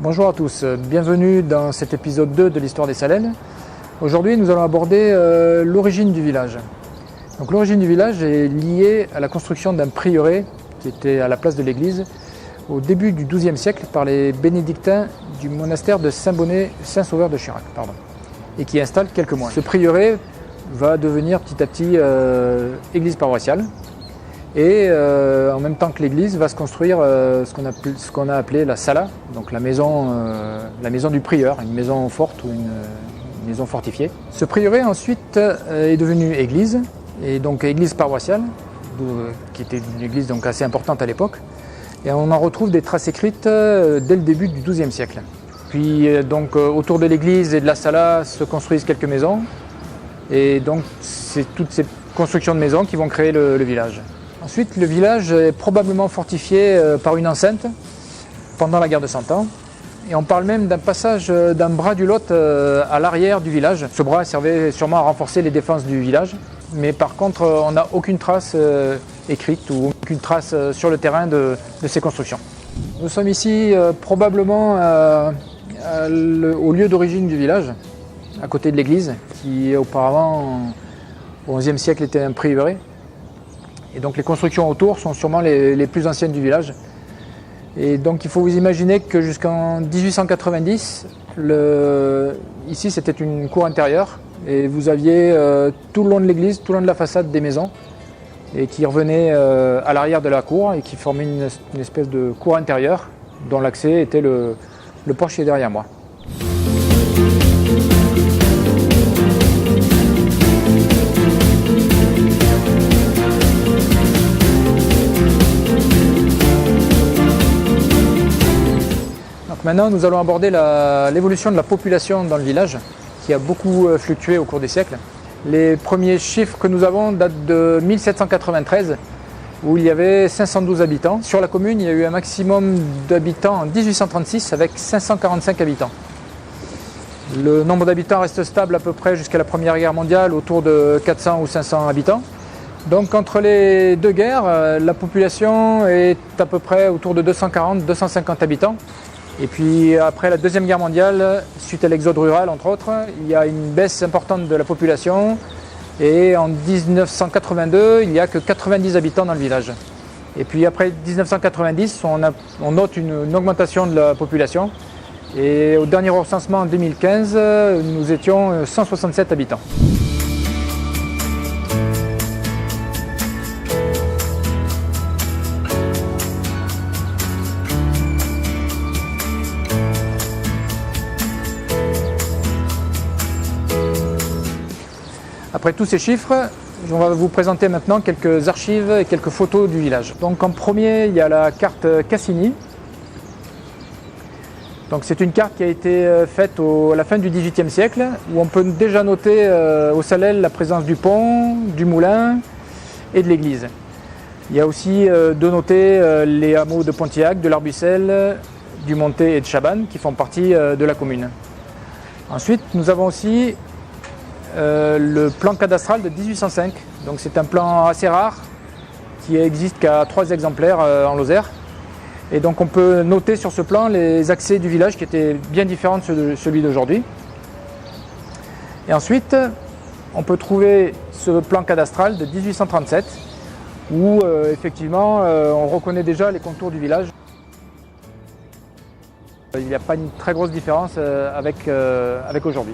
Bonjour à tous, bienvenue dans cet épisode 2 de l'histoire des Salelles. Aujourd'hui nous allons aborder l'origine du village. Donc, l'origine du village est liée à la construction d'un prieuré qui était à la place de l'église au début du XIIe siècle par les bénédictins du monastère de Saint-Sauveur de Chirac, et qui installe quelques moines. Ce prieuré va devenir petit à petit église paroissiale. Et en même temps que l'église va se construire ce qu'on a appelé la sala, donc la maison du prieur, une maison forte ou une maison fortifiée. Ce prieuré ensuite est devenu église, et donc église paroissiale, qui était une église donc assez importante à l'époque. Et on en retrouve des traces écrites dès le début du XIIe siècle. Puis autour de l'église et de la sala se construisent quelques maisons, et donc c'est toutes ces constructions de maisons qui vont créer le village. Ensuite, le village est probablement fortifié par une enceinte pendant la guerre de Cent Ans. Et on parle même d'un passage d'un bras du Lot à l'arrière du village. Ce bras servait sûrement à renforcer les défenses du village. Mais par contre, on n'a aucune trace écrite ou aucune trace sur le terrain de ces constructions. Nous sommes ici probablement au lieu d'origine du village, à côté de l'église, qui auparavant, au XIe siècle, était un prieuré. Et donc les constructions autour sont sûrement les plus anciennes du village. Et donc il faut vous imaginer que jusqu'en 1890, ici c'était une cour intérieure, et vous aviez tout le long de l'église, tout le long de la façade des maisons, et qui revenaient à l'arrière de la cour et qui formaient une espèce de cour intérieure dont l'accès était le porche qui est derrière moi. Maintenant, nous allons aborder l'évolution de la population dans le village, qui a beaucoup fluctué au cours des siècles. Les premiers chiffres que nous avons datent de 1793, où il y avait 512 habitants. Sur la commune, il y a eu un maximum d'habitants en 1836, avec 545 habitants. Le nombre d'habitants reste stable à peu près jusqu'à la Première Guerre mondiale, autour de 400 ou 500 habitants. Donc entre les deux guerres, la population est à peu près autour de 240-250 habitants. Et puis après la Deuxième Guerre mondiale, suite à l'exode rural entre autres, il y a une baisse importante de la population. Et en 1982, il n'y a que 90 habitants dans le village. Et puis après 1990, on note une augmentation de la population. Et au dernier recensement en 2015, nous étions 167 habitants. Après tous ces chiffres, on va vous présenter maintenant quelques archives et quelques photos du village. Donc en premier, il y a la carte Cassini. Donc c'est une carte qui a été faite à la fin du XVIIIe siècle, où on peut déjà noter aux Salelles la présence du pont, du moulin et de l'église. Il y a aussi de noter les hameaux de Pontiac, de l'Arbucel, du Montet et de Chabannes qui font partie de la commune. Ensuite, nous avons aussi le plan cadastral de 1805, donc c'est un plan assez rare qui existe qu'à 3 exemplaires en Lozère, et donc on peut noter sur ce plan les accès du village qui étaient bien différents de celui d'aujourd'hui. Et ensuite on peut trouver ce plan cadastral de 1837 où effectivement on reconnaît déjà les contours du village. Il n'y a pas une très grosse différence avec aujourd'hui.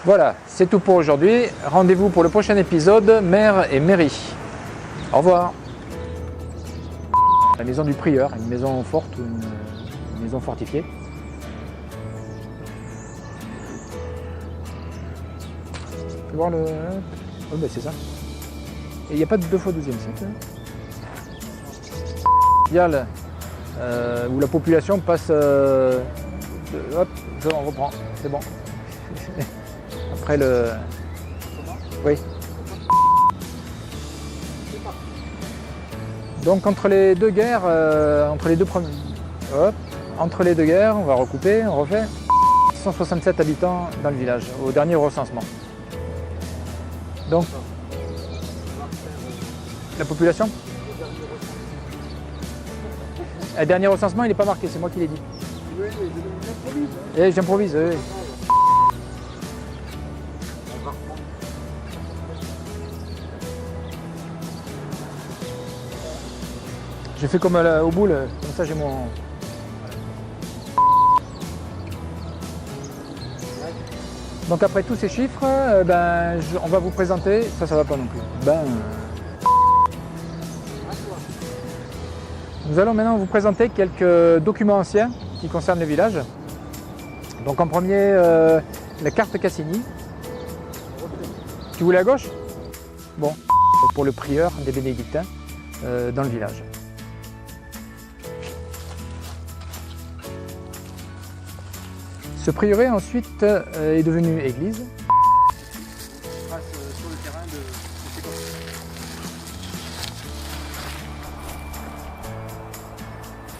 Voilà, c'est tout pour aujourd'hui. Rendez-vous pour le prochain épisode, Mère et Mairie. Au revoir. La maison du prieur, une maison forte ou une maison fortifiée. Tu peux voir le... Oh, ben c'est ça. Et il n'y a pas de 2 fois 12e siècle. Mondial, où la population passe... hop, on reprend, c'est bon. Après le... Oui. Donc entre les deux guerres, entre les deux guerres, on va recouper, on refait. 167 habitants dans le village, au dernier recensement. Donc, la population? Le dernier recensement, il n'est pas marqué, c'est moi qui l'ai dit. Et j'improvise, oui. J'ai fait comme au boule, comme ça j'ai mon... Donc après tous ces chiffres, on va vous présenter, ça va pas non plus. Nous allons maintenant vous présenter quelques documents anciens qui concernent le village. Donc en premier, la carte Cassini. Tu voulais à gauche? Bon, pour le prieur des bénédictins dans le village. Ce prieuré ensuite est devenu église. Sur le terrain de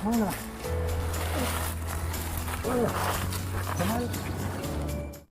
voilà. Voilà. Pas mal.